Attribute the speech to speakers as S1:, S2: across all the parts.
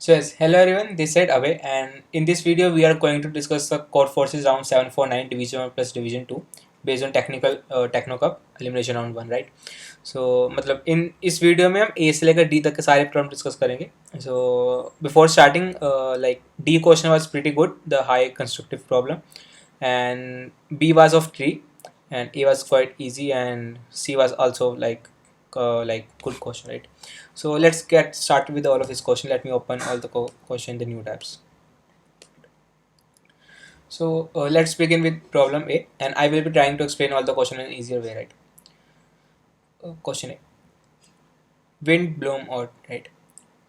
S1: So yes, hello everyone, this side Abhay, and in this video we are going to discuss the core forces round 749 division 1 plus division 2 based on technical techno cup elimination round 1, right? So मतलब इन इस video में हम ए से लेकर D तक के सारे problem discuss करेंगे. So before starting, like D question was pretty good, the high constructive problem, and B was of tree, and A was quite easy, and C was also like good question, right? So let's get started with all of this question. Let me open all the question, the new tabs. So let's begin with problem A, and I will be trying to explain all the question in an easier way, right? Question A: wind bloom or, right?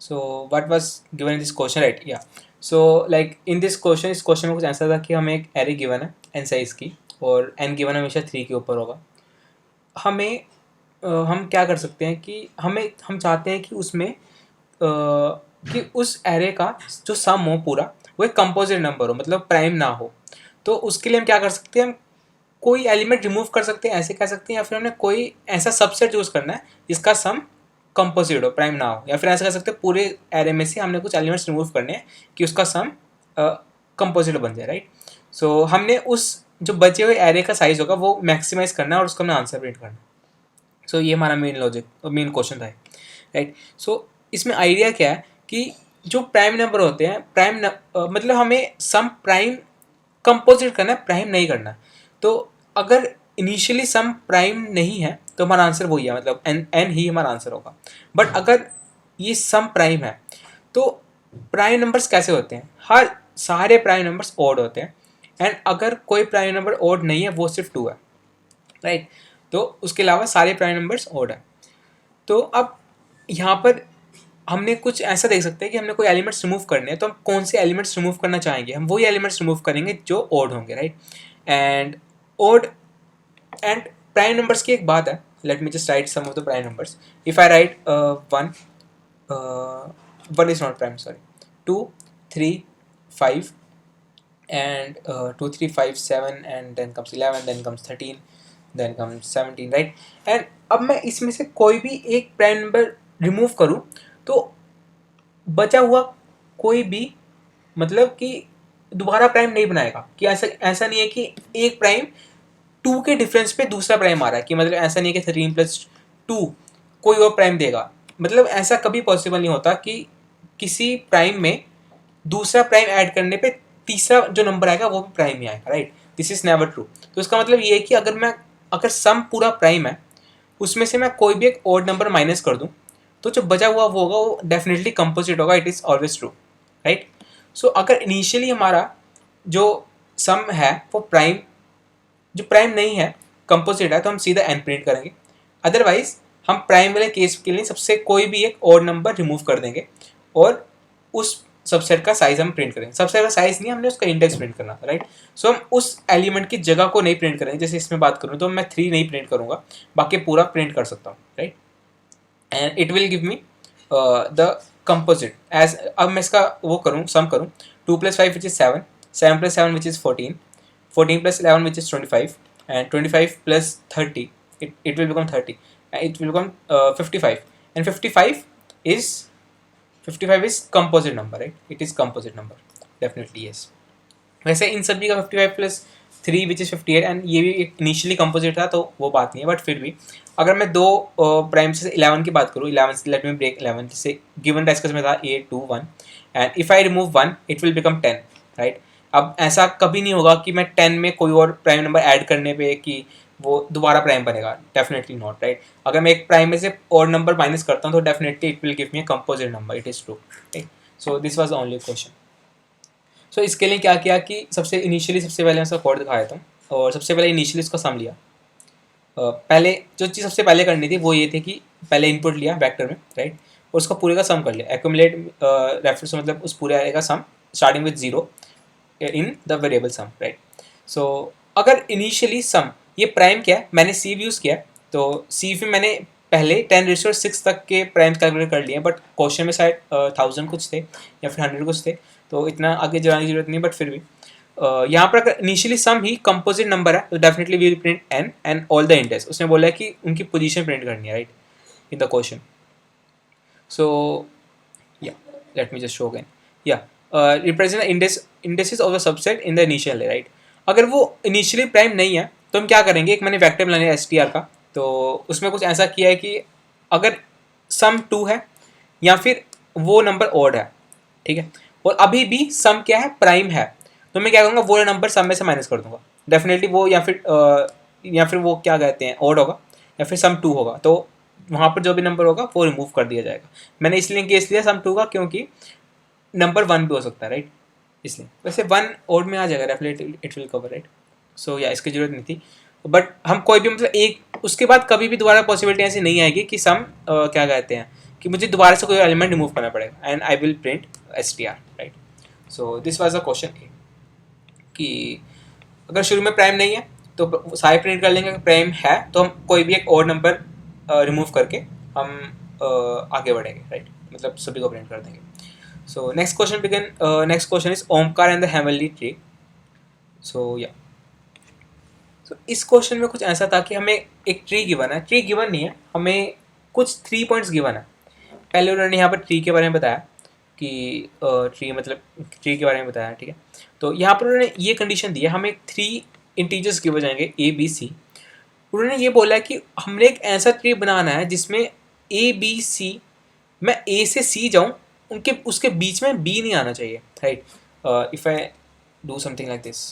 S1: So what was given in this question, right? Yeah. So like in this question, इस question में कुछ ऐसा था कि हमें एक array given है n size की, और n गिवन हमेशा 3 के ऊपर होगा. हमें हम क्या कर सकते हैं कि हम चाहते हैं कि उसमें कि उस एरे का जो सम हो पूरा, वो एक कंपोजिट नंबर हो, मतलब प्राइम ना हो. तो उसके लिए हम क्या कर सकते हैं, हम कोई एलिमेंट रिमूव कर सकते हैं, ऐसे कह सकते हैं, या फिर हमने कोई ऐसा सबसेट यूज़ करना है जिसका सम कंपोजिट हो, प्राइम ना हो. या फिर ऐसा कर सकते हैं पूरे एरे में से हमने कुछ एलिमेंट्स रिमूव करने हैं कि उसका सम कंपोजिट बन जाए, राइट. सो हमने उस जो बचे हुए एरे का साइज होगा वो मैक्सिमाइज करना है और उसका हमने आंसर प्रिंट करना है. सो ये हमारा मेन लॉजिक और मेन क्वेश्चन था, राइट. सो इसमें आइडिया क्या है कि जो प्राइम नंबर होते हैं, मतलब हमें सम प्राइम कंपोजिट करना है, प्राइम नहीं करना. तो अगर इनिशियली सम प्राइम नहीं है तो हमारा आंसर वही है, मतलब एन एन ही हमारा आंसर होगा. बट अगर ये सम प्राइम है तो प्राइम नंबर्स कैसे होते हैं, हर सारे प्राइम नंबर्स ओड होते हैं. एंड अगर कोई प्राइम नंबर ओड नहीं है, वो सिर्फ 2 है, राइट. तो उसके अलावा सारे प्राइम नंबर्स ओड है. तो अब यहाँ पर हमने कुछ ऐसा देख सकते हैं कि हमने कोई एलिमेंट्स रिमूव करने हैं, तो हम कौन से एलिमेंट्स रिमूव करना चाहेंगे, हम वही एलिमेंट्स रिमूव करेंगे जो ओड होंगे, right. And odd and prime numbers की एक बात है. Let me just write some of the prime numbers. If I write 1, 1 is not prime, sorry, 2, 3, 5, and 2, 3, 5, 7, and then comes 11, then comes 13, then comes 17, right. And अब मैं इसमें से कोई भी एक प्राइम नंबर रिमूव करूं तो बचा हुआ कोई भी, मतलब कि दोबारा प्राइम नहीं बनाएगा. कि ऐसा ऐसा नहीं है कि एक प्राइम 2 के डिफरेंस पे दूसरा प्राइम आ रहा है, कि मतलब ऐसा नहीं है कि 13+2 कोई और प्राइम देगा. मतलब ऐसा कभी पॉसिबल नहीं होता कि किसी प्राइम में दूसरा प्राइम ऐड करने पे तीसरा जो नंबर आएगा वो भी प्राइम ही आएगा, right. This is never true. तो इसका मतलब ये है कि अगर सम पूरा प्राइम है, उसमें से मैं कोई भी एक ओड नंबर माइनस कर दूं, तो जो बचा हुआ वो होगा, वो डेफिनेटली कंपोजिट होगा. It is always true, right. So अगर इनिशियली हमारा जो सम है वो जो प्राइम नहीं है, कंपोजिट है, तो हम सीधा एन प्रिंट करेंगे. अदरवाइज हम प्राइम वाले केस के लिए सबसे कोई भी एक ओड नंबर रिमूव कर देंगे और उस सबसेट का साइज हम प्रिंट करेंगे. सबसेट का साइज नहीं, हमने उसका इंडेक्स प्रिंट करना था, राइट. सो हम उस एलिमेंट की जगह को नहीं प्रिंट करेंगे. जैसे इसमें बात करूँ तो मैं 3 नहीं प्रिंट करूँगा, बाकी पूरा प्रिंट कर सकता हूँ, right. And it will give me the composite as. अब मैं इसका वो करूँ, सम करूँ. 2+5 which is 7, 7+7 which is 14, 14+11 which is 25, and 25 plus 30, it will become 30, and it will become 55, and 55 is composite number, right. It is composite number, definitely, yes. वैसे इन सभी का 55+3 which is 58, and ये भी इनिशियली कंपोजिट था तो वो बात नहीं है. बट फिर भी अगर मैं दो प्राइम से 11 की बात करूँ, 11 से लेट मी ब्रेक 11, जैसे गिवन रेस्कस में था A21, and if I remove 1 it will become 10, right. अब ऐसा कभी नहीं होगा कि मैं 10 में कोई और प्राइम नंबर ऐड करने पे कि वो दोबारा प्राइम बनेगा, डेफिनेटली नॉट, राइट. अगर मैं एक प्राइम में से और नंबर माइनस करता हूँ तो definitely it will give me a composite number. It is true, right. So this was the only question. So इसके लिए क्या किया कि सबसे पहले मैं इसका कोड दिखाया था, और सबसे पहले इनिशियली इसका सम लिया. पहले जो चीज़ सबसे पहले करनी थी वो ये थी कि पहले इनपुट लिया वेक्टर में, राइट, और उसका पूरे का सम कर लिया. एक्यूमुलेट रेफर से मतलब उस पूरे एरे का sum starting with 0 in the variable sum, right. So अगर इनिशियली सम ये प्राइम क्या है, मैंने सीव यूज़ किया, तो सीव में मैंने पहले 10⁻6 तक के प्राइम कैलकुलेट कर लिए, बट क्वेश्चन में शायद 1000 कुछ थे या फिर 100 कुछ थे, तो इतना आगे जाने की जरूरत नहीं. बट फिर भी यहाँ पर अगर इनिशियली सम ही कंपोजिट नंबर है तो definitely we will print N and all the index. उसने बोला है कि उनकी पोजीशन प्रिंट करनी है, right, in the question. So yeah let me just show again, yeah represent indexes of the subset in the initial, right. अगर वो initially prime नहीं है तो हम क्या करेंगे, एक मैंने वेक्टर बनाया है एस का, तो उसमें कुछ ऐसा किया है कि अगर सम 2 है या फिर वो नंबर ऑड है, ठीक है, और अभी भी सम क्या है, प्राइम है, तो मैं क्या करूँगा, वो नंबर सम में से माइनस कर दूंगा डेफिनेटली वो, या फिर वो क्या कहते हैं, ऑड होगा या फिर सम 2 होगा, तो वहाँ पर जो भी नंबर होगा वो रिमूव कर दिया जाएगा। मैंने इसलिए केस लिया सम 2 का क्योंकि नंबर 1 भी हो सकता है, राइट, इसलिए वैसे 1 ऑड में आ जाएगा definitely, it will cover, right. So yeah इसकी जरूरत नहीं थी, बट हम कोई भी मतलब एक उसके बाद कभी भी दोबारा पॉसिबिलिटी ऐसी नहीं आएगी कि सम क्या कहते हैं कि मुझे दोबारा से कोई एलिमेंट रिमूव करना पड़ेगा, and I will print S T R, right. So this was a question कि अगर शुरू में प्राइम नहीं है तो सारे प्रिंट कर लेंगे, अगर प्राइम है तो हम कोई भी एक और नंबर रिमूव करके हम आगे बढ़ेंगे, राइट, मतलब सभी को प्रिंट कर देंगे। So next question begin, next question is Omkar and the heavenly tree. So yeah इस क्वेश्चन में कुछ ऐसा था कि हमें एक ट्री गिवन है, ट्री गिवन नहीं है, हमें कुछ 3 पॉइंट्स गिवन है। पहले उन्होंने यहाँ पर ट्री के बारे में बताया कि ट्री मतलब ट्री के बारे में बताया, ठीक है। तो यहाँ पर उन्होंने ये कंडीशन दी है, हमें 3 इंटीजर्स गिवन जाएंगे ए बी सी। उन्होंने ये बोला है कि हमने एक ऐसा ट्री बनाना है जिसमें ए बी सी, मैं ए से सी जाऊँ, उनके उसके बीच में बी नहीं आना चाहिए, right. If I do something like this,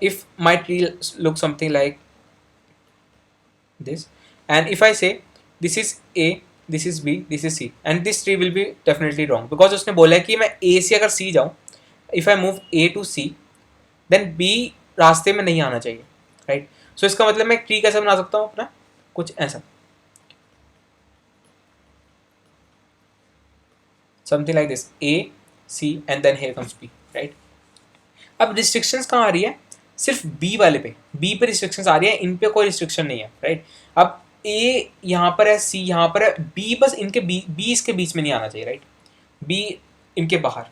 S1: if my tree looks something like this, and if I say this is A, this is B, this is C, and this tree will be definitely wrong because उसने बोला है कि मैं A से अगर C जाऊँ, if I move A to C, then B रास्ते में नहीं आना चाहिए, राइट। सो इसका मतलब मैं ट्री कैसे बना सकता हूँ अपना, कुछ ऐसा, something like this, A C and then here comes B, right. अब रिस्ट्रिक्शंस कहाँ आ रही है, सिर्फ बी वाले पे, बी पे रिस्ट्रिक्शंस आ रही है, इन पे कोई रिस्ट्रिक्शन नहीं है, राइट। अब ए यहाँ पर है, सी यहाँ पर है, बी बस इनके बी इसके बीच में नहीं आना चाहिए, राइट, बी इनके बाहर।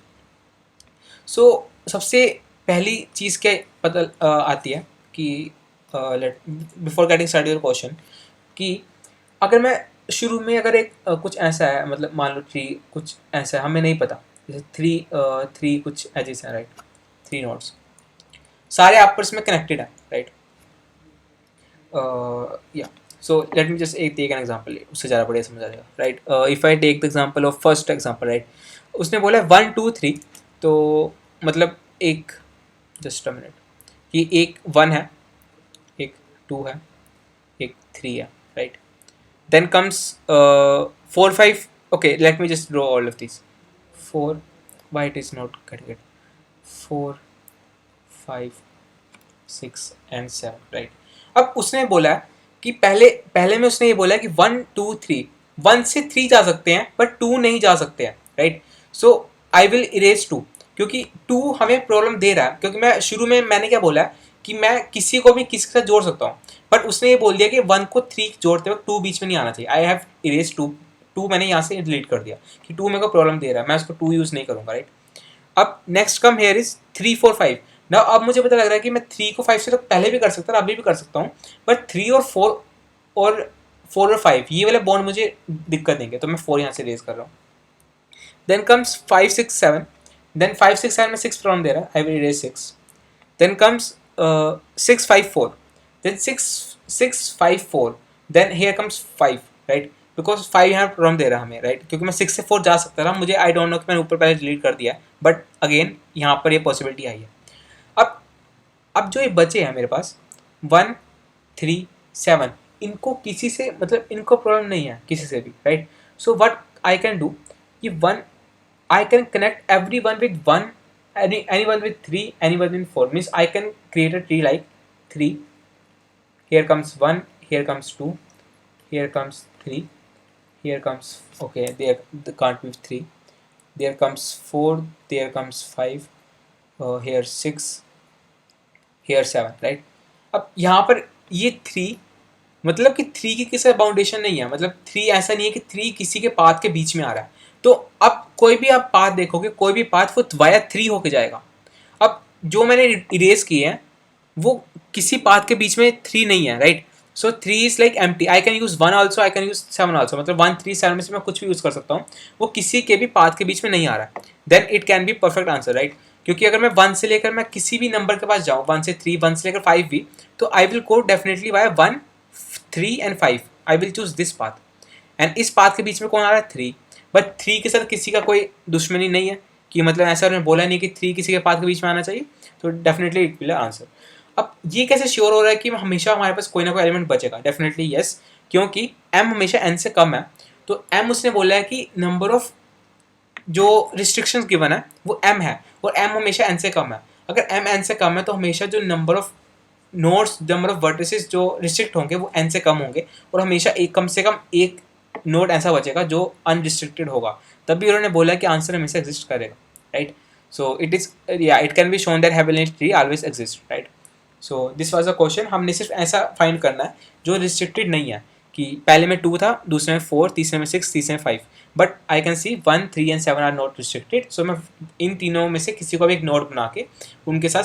S1: सो सबसे पहली चीज़ क्या पता आती है कि let before getting start your question, कि अगर मैं शुरू में अगर एक कुछ ऐसा है, मतलब मान लो ट्री कुछ ऐसा है, हमें नहीं पता, जैसे थ्री कुछ एजेस हैं, राइट, 3 नोड्स सारे आपस में कनेक्टेड है, राइट। या सो लेट मी जस्ट एक टेक एन एग्जांपल, उससे ज़्यादा बढ़िया समझ आ जाएगा, right. If I take the example of first example, right, उसने बोला 1 2 3, तो मतलब एक जस्ट अ मिनट, कि एक 1 है, एक 2 है, एक 3 है, right. Then comes 4 5, okay, let me just draw all of these 4, why it is not getting it, 4 5 6 and 7, right. अब उसने बोला कि पहले में उसने ये बोला कि 1 2 3, 1 से 3 जा सकते हैं बट 2 नहीं जा सकते हैं, right. So I will erase 2, क्योंकि 2 हमें प्रॉब्लम दे रहा है, क्योंकि मैं शुरू में मैंने क्या बोला कि मैं किसी को भी किसी के साथ जोड़ सकता हूँ, बट उसने ये बोल दिया कि 1 को 3 जोड़ते वक्त 2 बीच में नहीं आना चाहिए। आई हैव इरेज 2 मैंने यहाँ से डिलीट कर दिया कि 2 मेरे को प्रॉब्लम दे रहा है, मैं उसको 2 यूज़ नहीं करूँगा, राइट। अब नेक्स्ट कम हेयर इज 3 4 5। ना अब मुझे पता लग रहा है कि मैं 3 को 5 से तो पहले भी कर सकता था, अभी भी कर सकता हूँ, बट 3 और 4 और 5 ये वाले बॉन्ड मुझे दिक्कत देंगे, तो मैं 4 यहाँ से रेज कर रहा हूँ। देन कम्स 5 6 7, देन 5 6 7 में 6 प्रॉब्लम दे रहा है, I will raise 6। Then comes 6 5 4, then 6 5 4, then here comes 5, right, because 5 यहाँ प्रॉब्लम दे रहा है हमें, राइट, क्योंकि मैं 6 से 4 जा सकता था, मुझे आई डोंट नो कि मैंने ऊपर पहले डिलीट कर दिया है, बट अगेन यहाँ पर ये पॉसिबिलिटी आई है। अब जो ये बचे हैं मेरे पास 1 3 7, इनको किसी से मतलब इनको प्रॉब्लम नहीं है किसी से भी, right. So what I can do, ये 1 I can connect every one with 1, anyone with 3, anyone with 4, means I can create a tree like 3, here comes 1, here comes 2, here comes 3, here comes, okay, there can't be 3, there comes 4, there comes 5, here 6, here 7, right. अब यहाँ पर ये 3 मतलब कि 3 की किसी बाउंडेशन नहीं है, मतलब 3 ऐसा नहीं है कि 3 किसी के पाथ के बीच में आ रहा है, तो अब कोई भी आप पाथ देखोगे, कोई भी पाथ वो वाया 3 होके जाएगा। अब जो मैंने इरेज किए हैं वो किसी पाथ के बीच में 3 नहीं है, right. So 3 is like empty, I can use 1 also, I can use 7 also, मतलब 1 3 7 में से मैं कुछ भी यूज कर सकता हूँ, वो किसी के भी पाथ के बीच में नहीं आ रहा है, then it can be perfect answer, right. क्योंकि अगर मैं 1 से लेकर मैं किसी भी नंबर के पास जाऊँ, 1 से 3, 1 से लेकर 5 भी, तो I will go definitely by 1 3 and 5, I will choose this path, and इस पाथ के बीच में कौन आ रहा है 3, बट 3 के साथ किसी का कोई दुश्मनी नहीं है, कि मतलब ऐसा उन्होंने बोला नहीं कि 3 किसी के पाथ के बीच में आना चाहिए, तो डेफिनेटली इट विल आंसर। अब ये कैसे श्योर हो रहा है कि हमेशा हमारे पास कोई ना कोई एलिमेंट बचेगा, डेफिनेटली यस, क्योंकि m हमेशा n से कम है, तो m उसने बोला है कि नंबर ऑफ जो रिस्ट्रिक्शंस गिवन है वो m है, और m हमेशा n से कम है, अगर m n से कम है तो हमेशा जो number of nodes, number of vertices जो रिस्ट्रिक्ट होंगे वो n से कम होंगे, और हमेशा एक कम से कम एक नोड ऐसा बचेगा जो अनरिस्ट्रिक्टेड होगा, तभी उन्होंने बोला कि आंसर हमेशा एग्जिस्ट करेगा, right. So it is it can be shown that heavenly tree always exist, right. So this was a question, हमने सिर्फ ऐसा फाइंड करना है जो रिस्ट्रिक्टेड नहीं है, कि पहले में 2 था, दूसरे में 4, तीसरे में 6, तीसरे में 5, but I can see 1 3 and 7 are not restricted, so मैं इन तीनों में से किसी को भी एक नोड बना के उनके साथ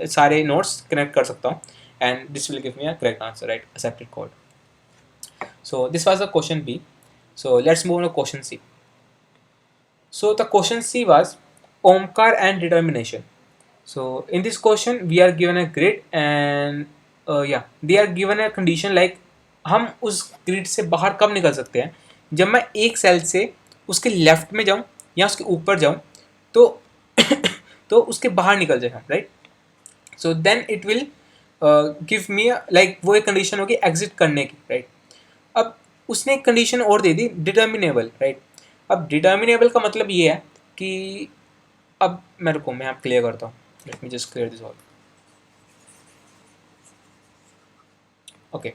S1: सारे नोड्स कनेक्ट कर सकता हूँ, and this will give me a correct answer, right, accepted code. So this was the question B. So let's move on to question C. So the question C was Omkar and determination. So in this question we are given a grid and they are given a condition like हम उस grid से बाहर कब निकल सकते हैं, जब मैं एक सेल से उसके लेफ्ट में जाऊं या उसके ऊपर जाऊं, तो तो उसके बाहर निकल जाए हम, right. So then it will give me like वो एक कंडीशन होगी एग्जिट करने की, राइट। अब उसने एक कंडीशन और दे दी डिटर्मिनेबल, राइट। अब डिटर्मिनेबल का मतलब ये है कि अब मेरे को मैं क्लियर करता हूँ, let me just clear this all. Okay,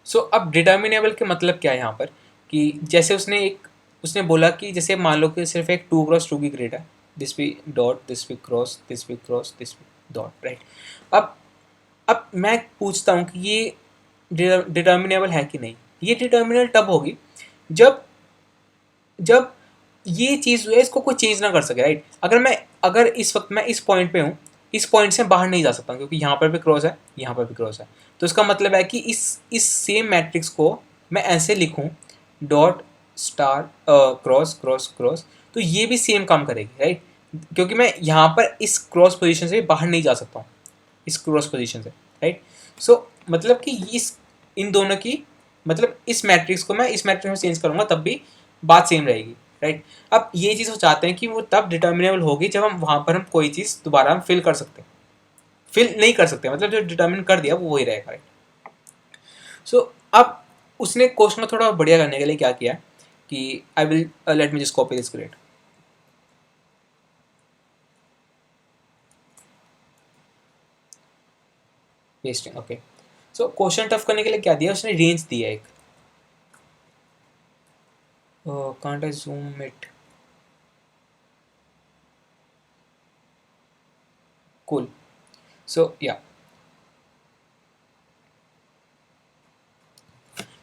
S1: so अब डिटर्मिनेबल के मतलब क्या है यहाँ पर, कि जैसे उसने बोला कि जैसे मान लो कि सिर्फ एक 2x2 की ग्रिड है, दिस भी डॉट, दिस भी क्रॉस, दिस भी क्रॉस, दिस भी डॉट, राइट। अब मैं पूछता हूँ कि ये डिटर्मिनेबल है कि नहीं। ये डिटर्मिनेबल तब होगी जब जब ये चीज़ जो है इसको कोई चेंज ना कर सके, राइट। अगर इस वक्त मैं इस पॉइंट पे हूँ, इस पॉइंट से बाहर नहीं जा सकता क्योंकि यहाँ पर भी क्रॉस है, यहाँ पर भी क्रॉस है, तो इसका मतलब है कि इस सेम मैट्रिक्स को मैं ऐसे लिखूँ dot star cross cross cross, तो ये भी सेम काम करेगी, राइट, क्योंकि मैं यहाँ पर इस क्रॉस पोजीशन से बाहर नहीं जा सकता हूँ, इस क्रॉस पोजीशन से, राइट। सो मतलब कि इन दोनों की मतलब इस मैट्रिक्स को मैं इस मैट्रिक्स में चेंज करूँगा तब भी बात सेम रहेगी, राइट। अब ये चीज़ वो चाहते हैं कि वो तब डिटर्मिनेबल होगी जब हम वहाँ पर हम कोई चीज़ दोबारा हम फिल कर सकते हैं, फिल नहीं कर सकते, मतलब जो डिटर्मिन कर दिया वो वही रहेगा, राइट। सो अब उसने क्वेश्चन को थोड़ा बढ़िया करने के लिए क्या किया कि I will let me just copy this grade, pasting, okay. So question tough करने के लिए क्या दिया उसने, रेंज दिया एक, can't I zoom it, cool. So yeah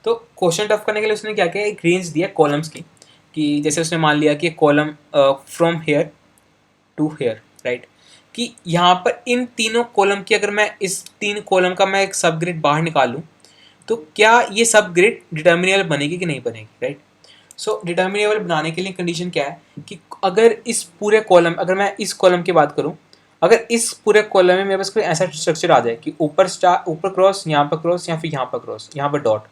S1: तो क्वेश्चन टफ करने के लिए उसने क्या किया, एक रेंज दिया कॉलम्स की, कि जैसे उसने मान लिया कि column from here to here, right, कि यहाँ पर इन तीनों कॉलम की अगर मैं इस 3 कॉलम का मैं एक सब ग्रिड बाहर निकालूँ तो क्या ये सब ग्रिड डिटर्मिनेबल बनेगी कि नहीं बनेगी, राइट। सो डिटर्मिनेबल बनाने के लिए कंडीशन क्या है कि अगर इस पूरे कॉलम, अगर मैं इस कॉलम की बात करूँ, अगर इस पूरे कॉलम में मेरे पास कोई ऐसा स्ट्रक्चर आ जाए कि ऊपर क्रॉस, यहाँ पर क्रॉस, या फिर यहाँ पर क्रॉस, यहाँ पर डॉट,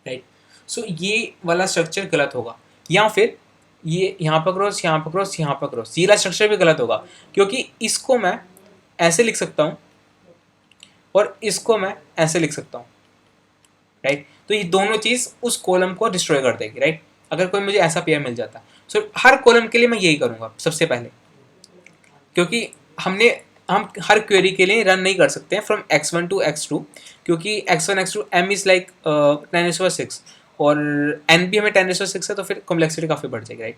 S1: राइट। सो ये वाला स्ट्रक्चर गलत होगा, या फिर ये यहाँ पर क्रॉस, यहाँ पर क्रॉस, यहाँ पर क्रॉस, ये वाला स्ट्रक्चर भी गलत होगा, क्योंकि इसको मैं ऐसे लिख सकता हूँ और इसको मैं ऐसे लिख सकता हूँ, राइट। तो ये दोनों चीज़ उस कॉलम को डिस्ट्रॉय कर देगी, राइट, अगर कोई मुझे ऐसा पेयर मिल जाता। सो हर कॉलम के लिए मैं यही करूँगा सबसे पहले, क्योंकि हम हर क्वेरी के लिए रन नहीं कर सकते हैं फ्रॉम x1 टू x2, क्योंकि x1 x2 m is like 10⁻6 और n भी हमें 10⁻6 है, तो फिर कॉम्प्लेक्सिटी काफ़ी बढ़ जाएगी, राइट।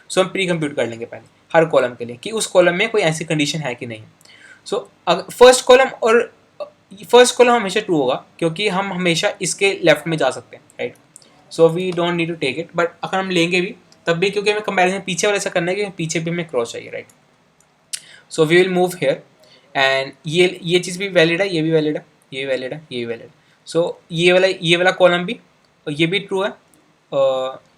S1: सो हम प्री कंप्यूट कर लेंगे पहले हर कॉलम के लिए कि उस कॉलम में कोई ऐसी कंडीशन है कि नहीं। सो फर्स्ट कॉलम हमेशा ट्रू होगा क्योंकि हम हमेशा इसके लेफ्ट में जा सकते हैं, right. So we don't need to take it, but अगर हम लेंगे भी तब भी क्योंकि हमें कंपैरिजन पीछे वाले से करना है कि पीछे भी हमें क्रॉस चाहिए, right. So we will move here and ये चीज़ भी वैलिड है, ये भी वैलिड है, ये भी वैलिड है, ये भी वैलिड। सो ये वाला कॉलम भी, और ये भी ट्रू है,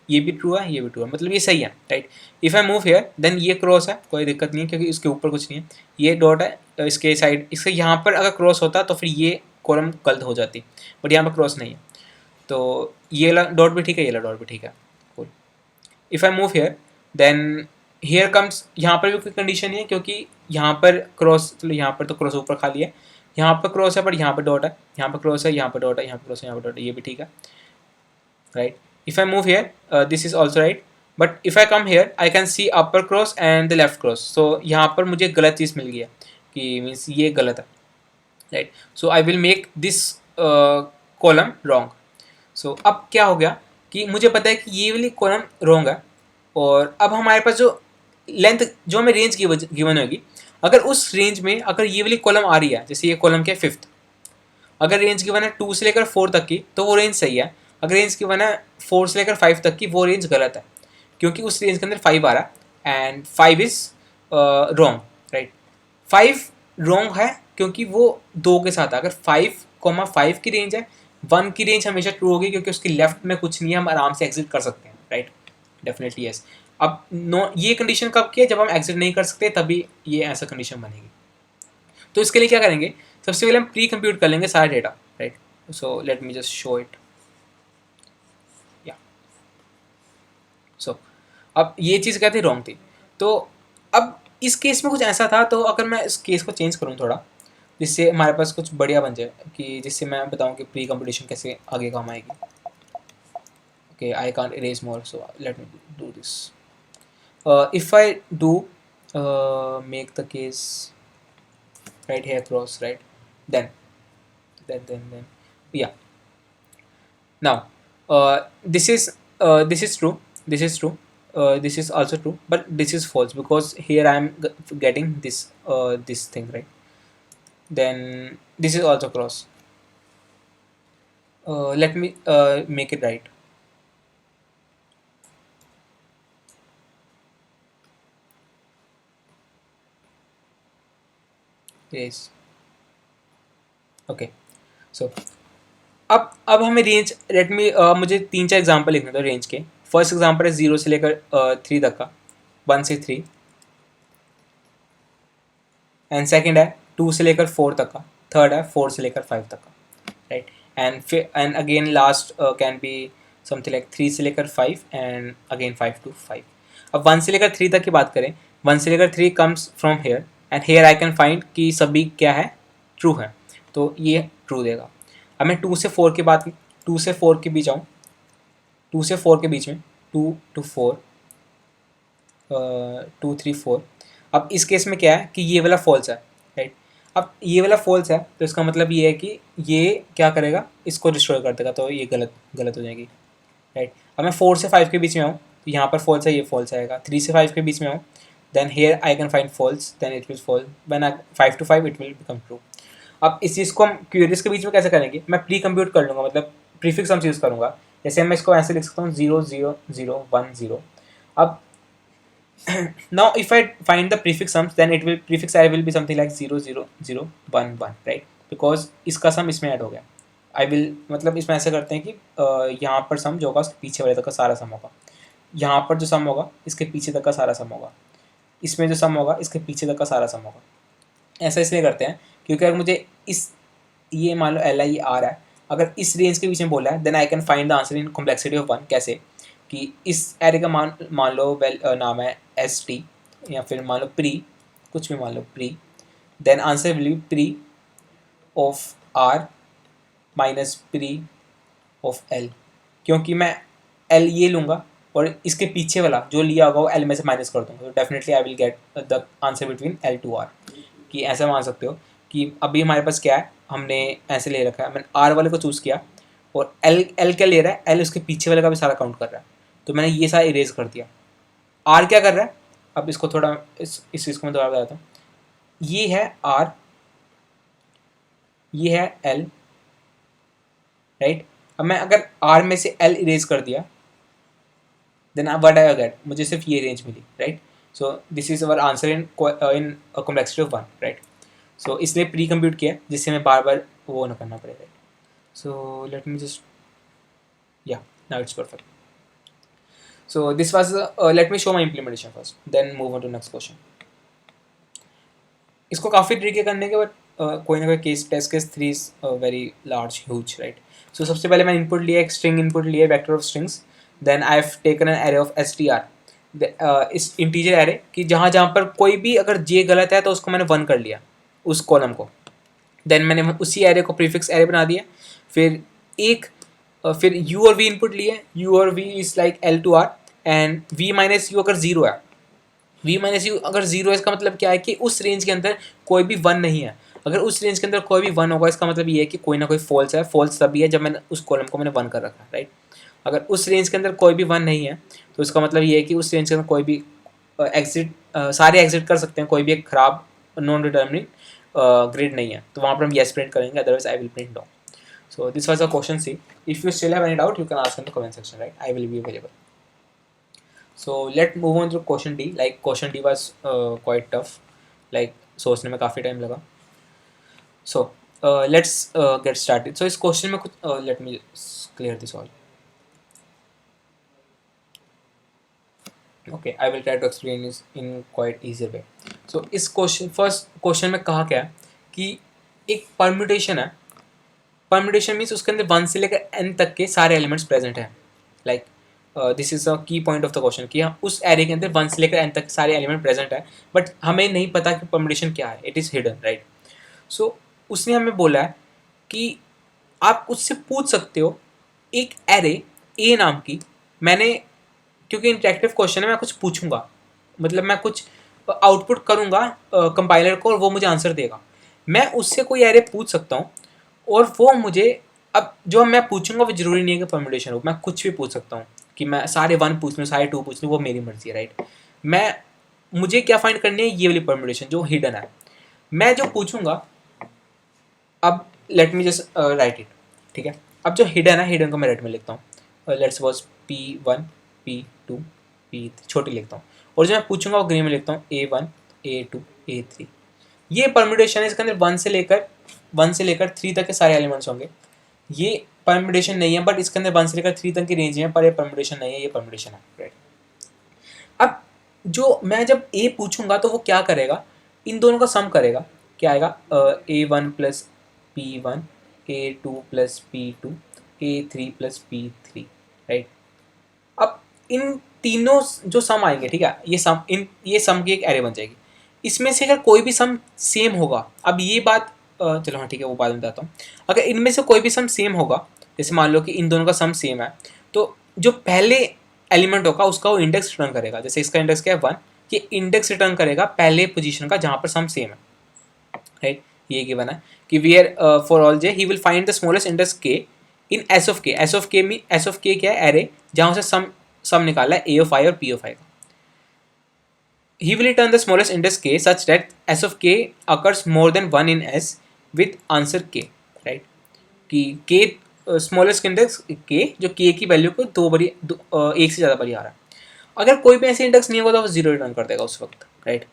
S1: ये भी ट्रू है, ये भी ट्रू है, मतलब ये सही है, right. If I move here then ये क्रॉस है, कोई दिक्कत नहीं है क्योंकि इसके ऊपर कुछ नहीं है, ये डॉट है, इसके साइड, इसके यहाँ पर अगर क्रॉस होता तो फिर ये कॉलम गलत हो जाती, बट यहाँ पर क्रॉस नहीं है, तो ये वाला डॉट भी ठीक है, ये वाला डॉट भी ठीक है, cool। If I move here then here comes, यहाँ पर भी कोई कंडीशन नहीं है क्योंकि यहाँ पर क्रॉस, चलो यहाँ पर तो क्रॉस ऊपर खाली है, यहाँ पर क्रॉस है, पर यहाँ पर डॉट है, यहाँ पर क्रॉस है, यहाँ पर डॉट है, यहाँ पर क्रॉस है, यहाँ पर डॉट है, ये भी ठीक है, right. If I move here this is also right, but if I come here I can see upper cross and the left cross, so यहाँ पर मुझे गलत चीज़ मिल गई है कि मीन्स ये गलत है, right. So I will make this column wrong. So अब क्या हो गया कि मुझे पता है कि ये वाली कॉलम रॉन्ग है, और अब हमारे पास जो लेंथ, जो हमें रेंज गिवन होगी, अगर उस रेंज में अगर ये वाली कॉलम आ रही है, जैसे ये कॉलम क्या है 5th, अगर रेंज गिवन है 2 से लेकर 4 तक की तो वो रेंज सही है, अगर रेंज गिवन है 4 से लेकर 5 तक की वो रेंज गलत है, क्योंकि उस रेंज के अंदर 5 आ रहा है and 5 is wrong, right. 5 wrong है क्योंकि वो 2 के साथ है, अगर 5,5 की रेंज है, 1 की रेंज हमेशा ट्रू होगी क्योंकि उसकी लेफ्ट में कुछ नहीं है, हम आराम से एग्जिट कर सकते हैं, राइट, डेफिनेटली यस। अब नो, ये कंडीशन कब की है, जब हम एग्जिट नहीं कर सकते तभी ये ऐसा कंडीशन बनेगी। तो इसके लिए क्या करेंगे, सबसे पहले हम प्री कंप्यूट कर लेंगे सारा data, right. So let me just show it, या सो अब ये चीज़ क्या थी, रॉन्ग थी, तो अब इस केस में कुछ ऐसा था, तो अगर मैं इस केस को चेंज करूँ थोड़ा, जिससे हमारे पास कुछ बढ़िया बन जाए, कि जिससे मैं बताऊँ कि प्री कंप्यूटेशन कैसे आगे काम आएगी। Okay, I can't erase more, so let me do this. If I do make the case right here cross, right, then yeah, now this is true, this is true, this is also true, but this is false because here I am getting this thing, right. Then this is also cross, let me make it right. Yes, okay, so अब हमें range, let me मुझे 3-4 example लिखने दो range के। First example है 0 से लेकर 3 तक का, 1 से 3, एंड सेकंड है 2 से लेकर 4 तक का, थर्ड है 4 से लेकर 5 तक का, right. And again last can be something like 3 से लेकर 5 एंड अगेन 5 to 5। अब 1 से लेकर 3 तक की बात करें, 1 से लेकर 3 comes from here and hair I can find कि सभी क्या है, ट्रू है, तो ये ट्रू देगा। अब मैं 2 से 4 की बात, 2 से 4 के बीच आऊँ, 2 से 4 के बीच में 2 to 4, 2 3 4। अब इस केस में क्या है कि ये वाला फॉल्स है, राइट। अब ये वाला फॉल्स है तो इसका मतलब ये है कि ये क्या करेगा, इसको डिस्ट्रॉय कर देगा, तो ये गलत हो जाएगी, राइट। अब मैं 4 से 5 के बीच में आऊँ तो यहाँ पर फॉल्स है, ये फॉल्स आएगा। 3 से 5 के बीच में आऊँ, then here I can find false, then it will fall, when I 5 to 5 it will become true. अब इस चीज़ को हम क्यूरीज के बीच में कैसे करेंगे, मैं प्री कंप्यूट कर लूँगा, मतलब प्रीफिक्स हम यूज़ करूँगा। जैसे मैं इसको ऐसे लिख सकता हूँ 0 0 0 1 0। अब now if I find the prefix sums then it will, prefix array will be something like 0 0 0 1 1, right, because इसका सम इसमें ऐड हो गया। I will, मतलब इसमें ऐसे करते हैं कि यहाँ पर सम जो होगा उसके पीछे वाले तक का सारा सम होगा, यहाँ पर जो सम होगा इसके पीछे तक का सारा सम होगा, इसमें जो सम होगा इसके पीछे तक का सारा सम होगा। ऐसा इसलिए करते हैं क्योंकि अगर मुझे इस, ये मान लो LI आ रहा है, अगर इस रेंज के बीच में बोला है then I can find the answer in complexity of 1। कैसे कि इस एरे का मान लो नाम है ST, या फिर मान लो प्री, कुछ भी मान लो pre, then answer will be pre of R minus pre of L, क्योंकि मैं L ये लूँगा और इसके पीछे वाला जो लिया होगा वो L में से माइनस कर दूँगा, तो definitely I will get the answer between L to R। कि ऐसा मान सकते हो कि अभी हमारे पास क्या है, हमने ऐसे ले रखा है, मैंने R वाले को चूज़ किया और L क्या ले रहा है, L उसके पीछे वाले का भी सारा काउंट कर रहा है, तो मैंने ये सारा इरेज कर दिया। R क्या कर रहा है, अब इसको थोड़ा इस चीज़ को मैं दोबारा बताता हूँ। ये है R, ये है L, राइट। अब मैं अगर R में से L इरेज कर दिया देन व्हाट आई गेट, मुझे सिर्फ ये रेंज मिली, right. So this is our answer in complexity of 1, right. So इसलिए प्री कंप्यूट किया जिससे मैं बार बार वो ना करना पड़ेगा. So let me just, yeah, now it's perfect. So this was let me show my implementation first, then move on to next question. इसको काफ़ी ट्रिकी करने के बाद कोई ना कोई case test case 3 is very large huge, right. So सबसे पहले मैंने इनपुट लिया, एक स्ट्रिंग इनपुट लिया, vector of strings. Then I have taken an array of str, इस इंटीजर एरे कि जहाँ जहाँ पर कोई भी अगर जे गलत है तो उसको मैंने 1 कर लिया उस कॉलम को. देन मैंने उसी एरे को प्रीफिक्स एरे बना दिया. फिर एक फिर यू और वी इनपुट लिए. यू और v is like L to R, and v minus u अगर जीरो है, वी माइनस यू अगर जीरो है, इसका मतलब क्या है कि उस रेंज के अंदर कोई भी 1 नहीं है. अगर उस रेंज के अंदर कोई भी 1 होगा, इसका मतलब ये है कि कोई ना कोई फॉल्स है. फॉल्स तभी है जब मैंने उस कॉलम को मैंने 1 कर रखा है, राइट. अगर उस रेंज के अंदर कोई भी 1 नहीं है तो इसका मतलब ये है कि उस रेंज के अंदर कोई भी एग्जिट, सारे एग्जिट कर सकते हैं, कोई भी एक खराब नॉन डिटर्मिनिंग ग्रिड नहीं है. तो वहाँ पर हम येस प्रिंट करेंगे, otherwise I will print no. So this was a question C. If you still have any doubt, you can ask in the comment section, right? I will be available. So let's move on to question D. Like question D was quite tough. Like सोचने में काफ़ी time लगा. So let's get started. So इस question में कुछ let me clear this all. Okay, I will try to explain this in quite easier way. So इस question first question में कहा क्या है कि एक permutation है. परम्यूटेशन मीन्स उसके अंदर 1 से लेकर n तक के सारे एलिमेंट्स प्रेजेंट हैं. लाइक दिस इज अ की पॉइंट ऑफ द क्वेश्चन कि हाँ उस एरे के अंदर 1 से लेकर n तक सारे एलिमेंट प्रेजेंट है, बट हमें नहीं पता कि परम्यूटेशन क्या है. It is hidden, right. So उसने हमें बोला है कि आप उससे पूछ सकते हो एक एरे ए नाम की. मैंने, क्योंकि इंटरेक्टिव क्वेश्चन है, मैं कुछ पूछूंगा, मतलब मैं कुछ आउटपुट करूंगा कंपाइलर को और वो मुझे आंसर देगा. मैं उससे कोई एरे पूछ सकता हूँ और वो मुझे, अब जो मैं पूछूंगा वो जरूरी नहीं है कि परम्यूटेशन हो. मैं कुछ भी पूछ सकता हूँ कि मैं सारे 1 पूछ लूँ, सारे 2 पूछ लूँ, वो मेरी मर्जी है, राइट. मुझे क्या फाइंड करनी है, ये वाली परम्यूटेशन जो हिडन है. मैं जो पूछूंगा, अब late me just right it, ठीक है. अब जो हिडन है, हिडन को मैं रेड में लिखता हूँ. Let's suppose P1 P2 P3 छोटी लिखता हूँ, और जो मैं पूछूंगा वो ग्रीन में लिखता हूँ A1 A2 A3. ये परम्यूटेशन है, इसके अंदर 1 से लेकर 3 तक के सारे एलिमेंट्स होंगे. ये परम्यूटेशन नहीं है, बट इसके अंदर 1 से लेकर 3 तक की रेंज है, पर ये परम्यूटेशन नहीं है, ये परम्यूटेशन है, राइट. अब जो मैं जब ए पूछूंगा तो वो क्या करेगा, इन दोनों का सम करेगा. क्या आएगा, A1 plus P1 A2 plus P2 A3 plus P3, right. अब इन तीनों जो सम आएंगे, ठीक है, ये सम की एक एरे बन जाएगी. इसमें से अगर कोई भी सम सेम होगा, अब ये बात चलो हाँ ठीक है, वो बाद में बताता हूँ. अगर इनमें से कोई भी सम सेम होगा, जैसे मान लो कि इन दोनों का सम सेम है, तो जो पहले एलिमेंट होगा उसका वो इंडेक्स रिटर्न करेगा. जैसे इसका इंडेक्स क्या है 1, ये इंडेक्स रिटर्न करेगा पहले पोजीशन का जहाँ पर सम सेम है, राइट. ये गिवन है कि where for all j he will find the smallest index k in s of k. S of k क्या है, एरे जहाँ से सम निकाला है A of I और P of I का. He will return the smallest index k such that s of k occurs more than 1 in s with answer k, right. कि k smallest index k जो k की value को एक से ज़्यादा बारी आ रहा है. अगर कोई भी ऐसे इंडेक्स नहीं होगा तो वो 0 रिटर्न कर देगा उस वक्त, राइट.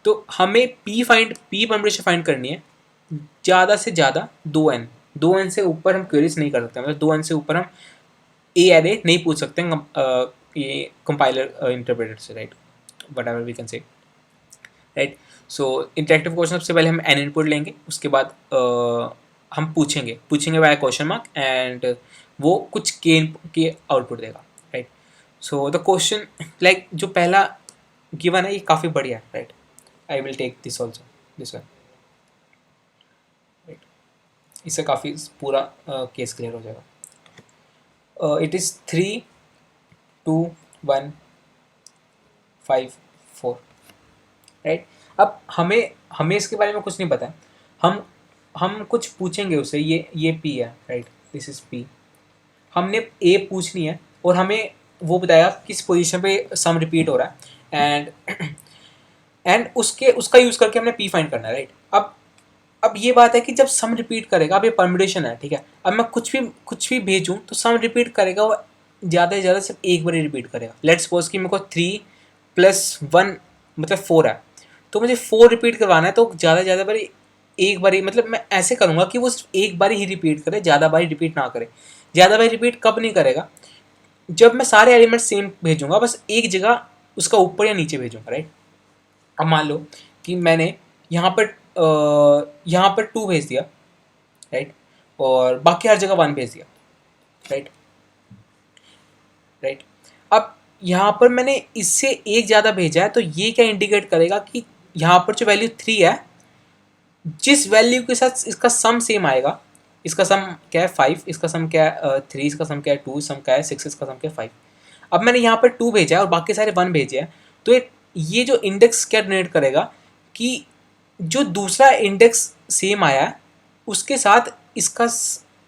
S1: तो हमें p परम्यूटेशन फाइंड करनी है ज़्यादा से ज़्यादा 2n से ऊपर हम क्वेरीज नहीं कर सकते. मतलब 2n से ऊपर हम ए एरे नहीं पूछ सकते ये कंपाइलर इंटरप्रेटर से, right. whatever we can say, right. so interactive question सबसे पहले हम n इनपुट लेंगे, उसके बाद हम पूछेंगे बाय क्वेश्चन मार्क, एंड वो कुछ के आउटपुट देगा, right. So the question like जो पहला गिवन है ये काफ़ी बढ़िया है, right. I will take this also, this one, right. इससे काफ़ी पूरा केस क्लियर हो जाएगा. It is 3 2 1 5 4, right. अब हमें इसके बारे में कुछ नहीं पता. हम कुछ पूछेंगे उससे, ये P है, राइट. This is P. हमने A पूछनी है और हमें वो बताया किस पोजीशन पे सम रिपीट हो रहा है, एंड उसका यूज़ करके हमने P फाइंड करना है, राइट. अब ये बात है कि जब सम रिपीट करेगा, अब ये परम्यूटेशन है, ठीक है. अब मैं कुछ भी भेजूँ तो सम रिपीट करेगा, वो ज़्यादा से ज़्यादा सिर्फ एक बार रिपीट करेगा. लेट्स सपोज कि मेरे को 3 + 1 मतलब 4 है, तो मुझे 4 रिपीट करवाना है, तो ज़्यादा से ज़्यादा बारी एक बार ही, मतलब मैं ऐसे करूँगा कि वो सिर्फ एक बार ही रिपीट करे, ज़्यादा बार रिपीट ना करे। ज़्यादा बार रिपीट कब नहीं करेगा, जब मैं सारे एलिमेंट सेम भेजूंगा, बस एक जगह उसका ऊपर या नीचे भेजूंगा, राइट। अब मान लो कि मैंने यहाँ पर 2 भेज दिया, राइट, और बाकी हर जगह 1 भेज दिया, राइट, राइट। अब यहाँ पर मैंने इससे एक ज़्यादा भेजा है, तो ये क्या इंडिकेट करेगा कि यहाँ पर जो वैल्यू 3 है, जिस वैल्यू के साथ इसका सम सेम आएगा, इसका सम क्या है 5, इसका सम क्या है 3, इसका सम क्या है 2, सम क्या है 6, इसका सम क्या है 5। अब मैंने यहाँ पर 2 भेजा है और बाकी सारे 1 भेजे हैं, तो ये जो इंडेक्स क्या जनरेट करेगा कि जो दूसरा इंडेक्स सेम आया है उसके साथ इसका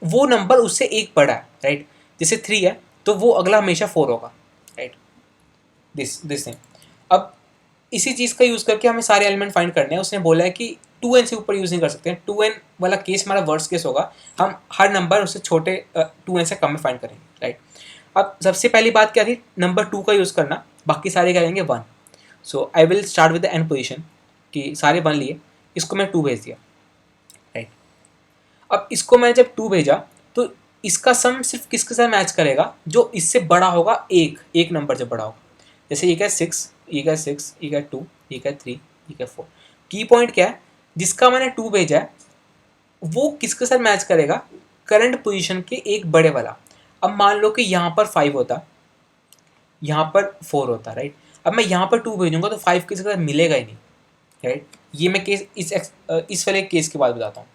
S1: वो नंबर उससे एक बड़ा है, राइट। जैसे 3 है तो वो अगला हमेशा 4 होगा, राइट, दिस थिंग। अब इसी चीज़ का यूज़ करके हमें सारे एलिमेंट फाइंड करने हैं। उसने बोला है कि 2n से ऊपर यूज़ नहीं कर सकते हैं, 2n वाला केस हमारा वर्स्ट केस होगा, हम हर नंबर उससे छोटे 2n से कम में फाइंड करेंगे, राइट। अब सबसे पहली बात क्या थी, नंबर 2 का यूज़ करना, बाकी सारे क्या रहेंगे 1। So I will start with the N position कि सारे 1 लिए, इसको मैं 2 भेज दिया, राइट। अब इसको मैंने जब 2 भेजा तो इसका सम सिर्फ किसके साथ मैच करेगा, जो इससे बड़ा होगा, एक नंबर जब बड़ा होगा। जैसे ये क्या है 6, ये क्या है 6, ये क्या है 2, ये क्या है 3, ये क्या है 4। की पॉइंट क्या है, जिसका मैंने 2 भेजा है वो किसके साथ मैच करेगा, करंट पोजीशन के एक बड़े वाला। अब मान लो कि यहाँ पर 5 होता, यहाँ पर 4 होता, राइट। अब मैं यहाँ पर 2 भेजूंगा तो 5 किसके साथ मिलेगा ही नहीं, राइट। ये मैं केस इस वाले केस की बात बताता हूँ।